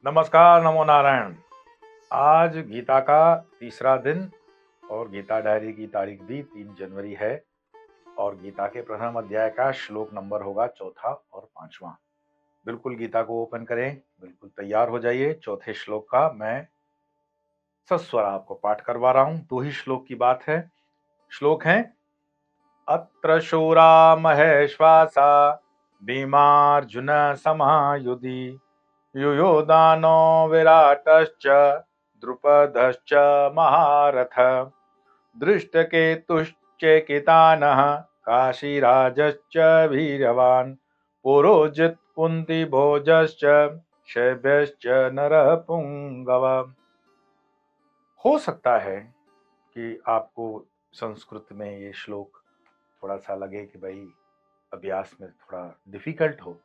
नमस्कार, नमो नारायण। आज गीता का तीसरा दिन और गीता डायरी की तारीख भी 3 जनवरी है और गीता के प्रथम अध्याय का श्लोक नंबर होगा चौथा और पांचवा। बिल्कुल गीता को ओपन करें, बिल्कुल तैयार हो जाइए। चौथे श्लोक का मैं सस्वर आपको पाठ करवा रहा हूं। 2 ही श्लोक की बात है। श्लोक है, अत्र शूरा महेश्वासा भीमार्जुन समायुधि युयोदानो विराटश्च द्रुपदश्च महारथ दृष्टकेतुश्चेकितानः काशीराजश्च वीरवान् पुरोजित् कुन्तीभोजश्च शैब्यश्च नरपुंगव। हो सकता है कि आपको संस्कृत में ये श्लोक थोड़ा सा लगे कि भाई अभ्यास में थोड़ा डिफिकल्ट हो,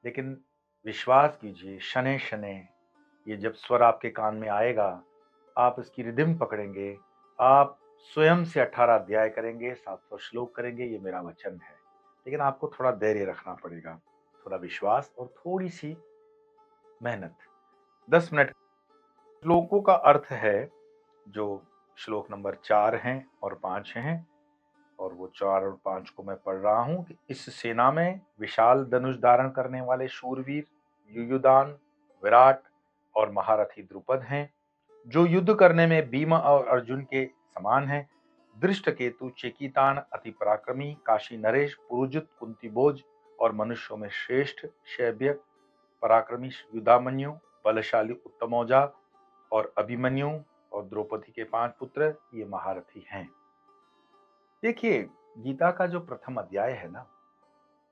लेकिन विश्वास कीजिए, शनै शनै ये जब स्वर आपके कान में आएगा, आप इसकी रिदम पकड़ेंगे, आप स्वयं से 18 अध्याय करेंगे, 700 श्लोक करेंगे, ये मेरा वचन है। लेकिन आपको थोड़ा धैर्य रखना पड़ेगा, थोड़ा विश्वास और थोड़ी सी मेहनत। 10 मिनट। श्लोकों का अर्थ है, जो श्लोक नंबर 4 हैं और 5 हैं, और वो 4 और 5 को मैं पढ़ रहा हूं कि इस सेना में विशाल धनुष धारण करने वाले शूरवीर युयुदान, विराट और महारथी द्रुपद हैं, जो युद्ध करने में भीम और अर्जुन के समान हैं। दृष्टकेतु चेकितान अति पराक्रमी, काशी नरेश पुरुजित कुंतीभोज और मनुष्यों में श्रेष्ठ शैब्य पराक्रमी युधामन्यु, बलशाली उत्तमौजा और अभिमन्यु और द्रौपदी के 5 पुत्र ये महारथी हैं। देखिए, गीता का जो प्रथम अध्याय है ना,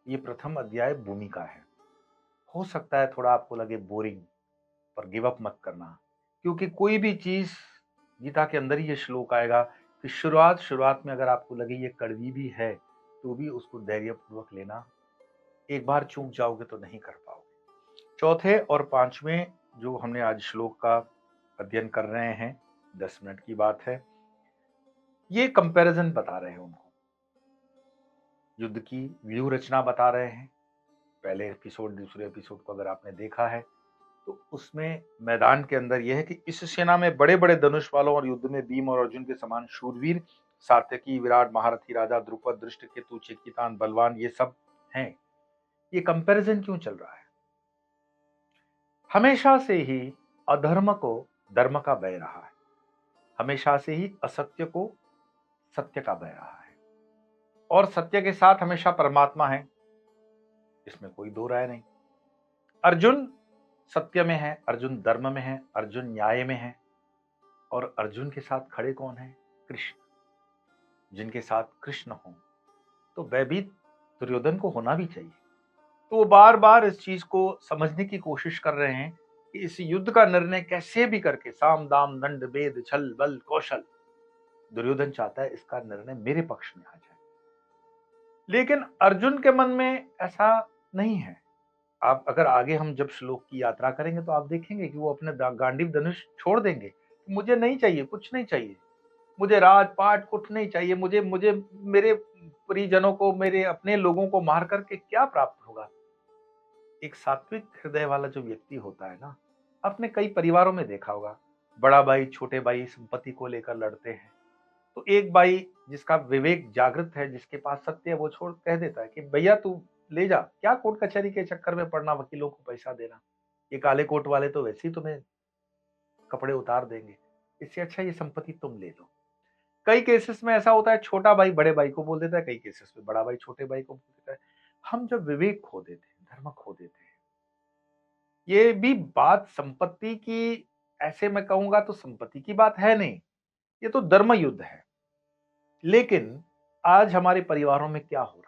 ये प्रथम अध्याय भूमिका है। हो सकता है थोड़ा आपको लगे बोरिंग, पर गिव अप मत करना, क्योंकि कोई भी चीज गीता के अंदर ही ये श्लोक आएगा कि शुरुआत में अगर आपको लगे ये कड़वी भी है, तो भी उसको धैर्यपूर्वक लेना। एक बार चूक जाओगे तो नहीं कर पाओगे। चौथे और पांचवें जो हमने आज श्लोक का अध्ययन कर रहे हैं, 10 मिनट की बात है, ये कंपैरिजन बता रहे हैं उनको, युद्ध की व्यूह रचना बता रहे हैं। पहले एपिसोड दूसरे एपिसोड को अगर आपने देखा है तो उसमें मैदान के अंदर यह है कि इस सेना में बड़े बड़े धनुष वालों और युद्ध में भीम और अर्जुन के समान शूरवीर, सात्यकी, विराट, महारथी राजा, द्रुपद, दृष्टकेतु, चेकितान, बलवान, ये सब हैं। ये कंपैरिजन क्यों चल रहा है? हमेशा से ही अधर्म को धर्म का भय रहा है, हमेशा से ही असत्य को सत्य का भय रहा है, और सत्य के साथ हमेशा परमात्मा है, इसमें कोई दो राय नहीं। अर्जुन सत्य में है, अर्जुन धर्म में है, अर्जुन न्याय में है, और अर्जुन के साथ खड़े कौन है? कृष्ण। जिनके साथ कृष्ण हो तो भयभीत दुर्योधन को होना भी चाहिए। तो वो बार बार इस चीज को समझने की कोशिश कर रहे हैं कि इस युद्ध का निर्णय कैसे भी करके, साम दाम दंड भेद छल बल कौशल, दुर्योधन चाहता है इसका निर्णय मेरे पक्ष में आ जाए। लेकिन अर्जुन के मन में ऐसा नहीं है। आप अगर आगे हम जब श्लोक की यात्रा करेंगे तो आप देखेंगे कि वो अपने गांडीव धनुष छोड़ देंगे। मुझे नहीं चाहिए, कुछ नहीं चाहिए, मुझे राजपाट कुछ नहीं चाहिए, मुझे मुझे मेरे परिजनों को, मेरे अपने लोगों को मार करके क्या प्राप्त होगा? एक सात्विक हृदय वाला जो व्यक्ति होता है ना, अपने कई परिवारों में देखा होगा, बड़ा भाई छोटे भाई संपत्ति को लेकर लड़ते हैं, तो एक भाई जिसका विवेक जागृत है, जिसके पास सत्य है, वो छोड़ कह देता है कि भैया तू ले जा, क्या कोर्ट कचहरी के चक्कर में पड़ना, वकीलों को पैसा देना, ये काले कोट वाले तो वैसे ही तुम्हें कपड़े उतार देंगे, इससे अच्छा ये संपत्ति तुम ले लो। कई केसेस में ऐसा होता है, छोटा भाई बड़े भाई को बोल देता है, कई केसेस में बड़ा भाई छोटे भाई को बोल देता है। हम जब विवेक खो देते हैं, धर्म खो देते हैं, ये भी बात संपत्ति की, ऐसे मैं कहूंगा तो संपत्ति की बात है नहीं, ये तो धर्म युद्ध है। लेकिन आज हमारे परिवारों में क्या हो रहा है?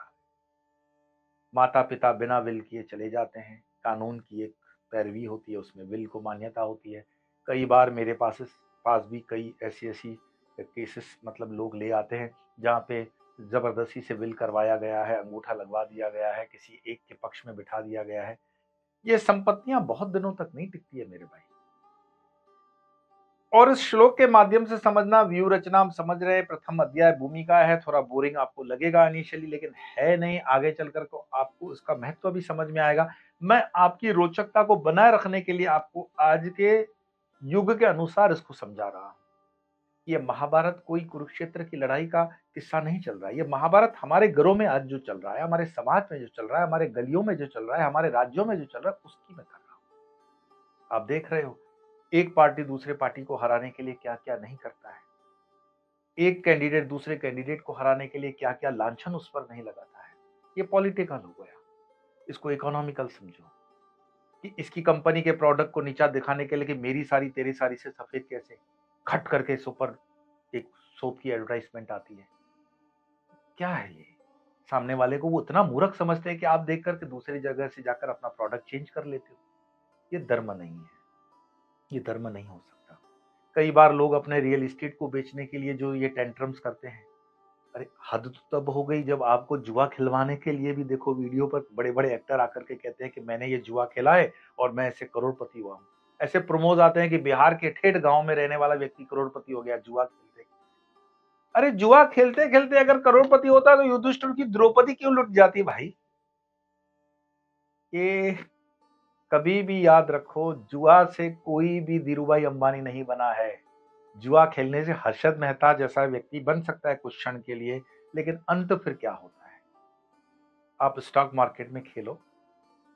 माता पिता बिना विल किए चले जाते हैं, कानून की एक पैरवी होती है, उसमें विल को मान्यता होती है। कई बार मेरे पास भी कई ऐसी ऐसी केसेस, मतलब लोग ले आते हैं जहाँ पे जबरदस्ती से विल करवाया गया है, अंगूठा लगवा दिया गया है, किसी एक के पक्ष में बिठा दिया गया है। ये संपत्तियां बहुत दिनों तक नहीं टिकती है मेरे भाई। और इस श्लोक के माध्यम से समझना, व्यू रचना हम समझ रहे हैं, प्रथम अध्याय भूमिका है, थोड़ा बोरिंग आपको लगेगा इनिशियली, लेकिन है नहीं, आगे चलकर को आपको इसका महत्व भी समझ में आएगा। मैं आपकी रोचकता को बनाए रखने के लिए आपको आज के युग के अनुसार इसको समझा रहा हूं। ये महाभारत कोई कुरुक्षेत्र की लड़ाई का किस्सा नहीं चल रहा है। ये महाभारत हमारे घरों में आज जो चल रहा है, हमारे समाज में जो चल रहा है, हमारे गलियों में जो चल रहा है, हमारे राज्यों में जो चल रहा है, उसकी मैं कर रहा हूं। आप देख रहे हो एक पार्टी दूसरे पार्टी को हराने के लिए क्या क्या नहीं करता है। एक कैंडिडेट दूसरे कैंडिडेट को हराने के लिए क्या क्या लांछन उस पर नहीं लगाता है। ये पॉलिटिकल हो गया। इसको इकोनॉमिकल समझो कि इसकी कंपनी के प्रोडक्ट को नीचा दिखाने के लिए कि मेरी सारी तेरी सारी से सफेद कैसे, खट करके इस ऊपर एक सोप की एडवर्टाइजमेंट आती है। क्या है ये? सामने वाले को वो इतना मूर्ख समझते हैं कि आप देख करके दूसरी जगह से जाकर अपना प्रोडक्ट चेंज कर लेते हो। ये धर्म नहीं है। ये धर्म नहीं हो सकता। कई बार लोग अपने रियल एस्टेट को बेचने के लिए जो ये टेंट्रम्स करते हैं, अरे हद तो तब हो गई जब आपको जुआ खिलवाने के लिए भी देखो वीडियो पर बड़े बड़े एक्टर आकर के कहते हैं कि मैंने ये जुआ खेला है और मैं ऐसे करोड़पति हुआ हूं। ऐसे प्रमोज आते हैं कि बिहार के ठेठ गांव में रहने वाला व्यक्ति करोड़पति हो गया जुआ खेलते। अरे जुआ खेलते खेलते अगर करोड़पति होता तो युधिष्ठिर की द्रौपदी क्यों लुट जाती भाई? ये कभी भी याद रखो, जुआ से कोई भी धीरूभाई अंबानी नहीं बना है। जुआ खेलने से हर्षद मेहता जैसा व्यक्ति बन सकता है कुछ क्षण के लिए, लेकिन अंत फिर क्या होता है? आप स्टॉक मार्केट में खेलो,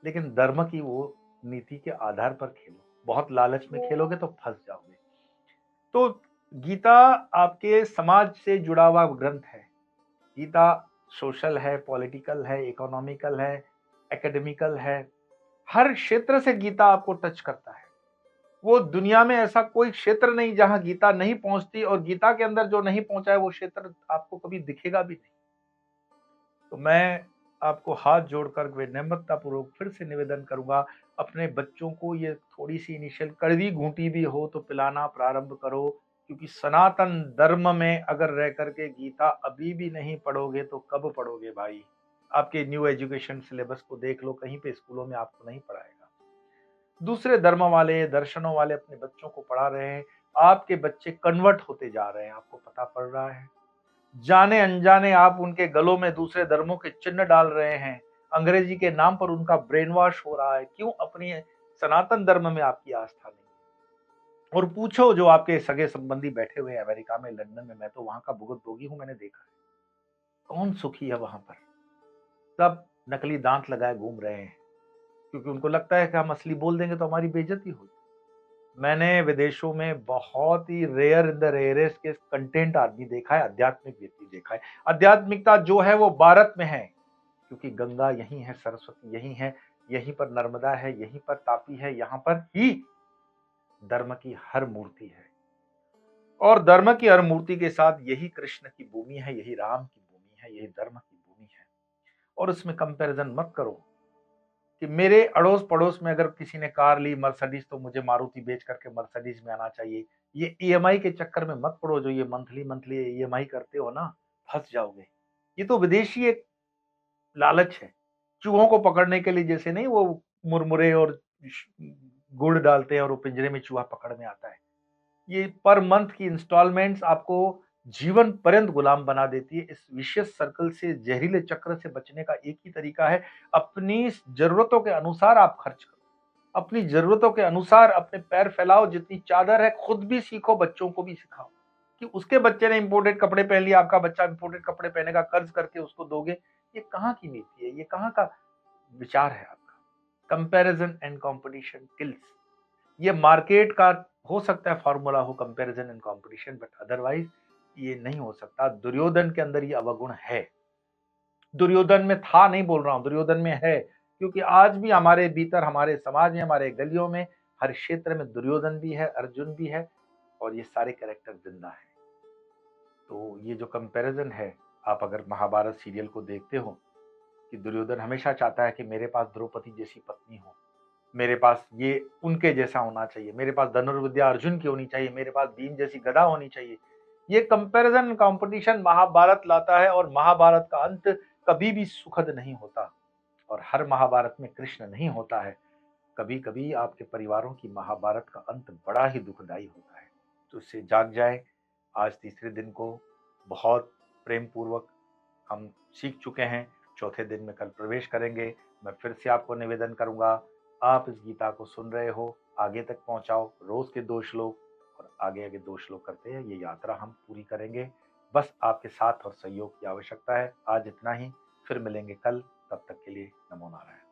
लेकिन धर्म की वो नीति के आधार पर खेलो। बहुत लालच में खेलोगे तो फंस जाओगे। तो गीता आपके समाज से जुड़ा हुआ ग्रंथ है। गीता सोशल है, पॉलिटिकल है, इकोनॉमिकल है, एकेडमिकल है। हर क्षेत्र से गीता आपको टच करता है। वो दुनिया में ऐसा कोई क्षेत्र नहीं जहां गीता नहीं पहुंचती, और गीता के अंदर जो नहीं पहुंचा है वो क्षेत्र आपको कभी दिखेगा भी नहीं। तो मैं आपको हाथ जोड़कर विनम्रता पूर्वक फिर से निवेदन करूंगा, अपने बच्चों को ये थोड़ी सी इनिशियल कड़वी घूंटी भी हो तो पिलाना प्रारंभ करो। क्योंकि सनातन धर्म में अगर रह करके गीता अभी भी नहीं पढ़ोगे तो कब पढ़ोगे भाई? आपके न्यू एजुकेशन सिलेबस को देख लो, कहीं पे स्कूलों में आपको नहीं पढ़ाएगा। दूसरे धर्म वाले, दर्शनों वाले अपने बच्चों को पढ़ा रहे हैं। आपके बच्चे कन्वर्ट होते जा रहे हैं, आपको पता पड़ रहा है। जाने अनजाने आप उनके गलों में दूसरे धर्मों के चिन्ह डाल रहे हैं। अंग्रेजी के नाम पर उनका ब्रेन वॉश हो रहा है। क्यों? अपनी सनातन धर्म में आपकी आस्था नहीं। और पूछो जो आपके सगे संबंधी बैठे हुए हैं अमेरिका में, लंदन में, मैं तो वहां का भुगत भोगी हूं, मैंने देखा है। कौन सुखी है वहां पर? सब नकली दांत लगाए घूम रहे हैं, क्योंकि उनको लगता है कि हम असली बोल देंगे तो हमारी बेइज्जती होगी। मैंने विदेशों में बहुत ही रेयर इन द रेयरेस्ट के कंटेंट आदमी देखा है, आध्यात्मिक व्यक्ति देखा है। आध्यात्मिकता जो है वो भारत में है, क्योंकि गंगा यहीं है, सरस्वती यहीं है, यहीं पर नर्मदा है, यहीं पर तापी है, यहाँ पर ही धर्म की हर मूर्ति है। और धर्म की हर मूर्ति के साथ यही कृष्ण की भूमि है, यही राम की भूमि है, यही धर्म की भूमि है। और उसमें कंपैरिजन मत करो कि मेरे अड़ोस पड़ोस में अगर किसी ने कार ली मर्सिडीज तो मुझे मारुति बेच करके मर्सिडीज में आना चाहिए। ये ईएमआई के चक्कर में मत पड़ो, जो ये मंथली मंथली ईएमआई करते हो ना, फंस जाओगे। ये तो विदेशी एक लालच है, चूहों को पकड़ने के लिए। जैसे नहीं वो मुरमुरे और गुड़ डालते हैं और वो पिंजरे में चूहा पकड़ में आता है। ये पर मंथ की इंस्टॉलमेंट्स आपको जीवन पर्यंत गुलाम बना देती है। इस विशियस सर्कल से, जहरीले चक्र से बचने का एक ही तरीका है, अपनी जरूरतों के अनुसार आप खर्च करो। अपनी जरूरतों के अनुसार अपने पैर फैलाओ। जितनी चादर है खुद भी सीखो, बच्चों को भी सिखाओ। कि उसके बच्चे ने इंपोर्टेड कपड़े पहन लिए, आपका बच्चा इंपोर्टेड कपड़े पहनेगा, कर्ज करके उसको दोगे। ये कहाँ की नीति है? ये कहाँ का विचार है आपका? Comparison and competition kills. ये मार्केट का हो सकता है फॉर्मूला हो, comparison and competition, but otherwise ये नहीं हो सकता। दुर्योधन के अंदर ये अवगुण है। दुर्योधन में था नहीं बोल रहा हूं, दुर्योधन में है। क्योंकि आज भी हमारे भीतर, हमारे समाज में, हमारे गलियों में, हर क्षेत्र में दुर्योधन भी है, अर्जुन भी है, और ये सारे कैरेक्टर जिंदा है। तो ये जो कंपैरिजन है, आप अगर महाभारत सीरियल को देखते हो कि दुर्योधन हमेशा चाहता है कि मेरे पास द्रौपदी जैसी पत्नी हो, मेरे पास ये उनके जैसा होना चाहिए, मेरे पास धनुर्विद्या अर्जुन की होनी चाहिए, मेरे पास भीम जैसी गदा होनी चाहिए। ये कंपैरिजन कंपटीशन महाभारत लाता है, और महाभारत का अंत कभी भी सुखद नहीं होता। और हर महाभारत में कृष्ण नहीं होता है। कभी कभी आपके परिवारों की महाभारत का अंत बड़ा ही दुखदाई होता है। तो इससे जाग जाए। आज तीसरे दिन को बहुत प्रेम पूर्वक हम सीख चुके हैं, चौथे दिन में कल प्रवेश करेंगे। मैं फिर से आपको निवेदन करूंगा, आप इस गीता को सुन रहे हो, आगे तक पहुंचाओ, रोज के 2 श्लोक, और आगे आगे 2 श्लोक करते हैं ये यात्रा हम पूरी करेंगे। बस आपके साथ और सहयोग की आवश्यकता है। आज इतना ही, फिर मिलेंगे कल, तब तक के लिए नमो नारायण।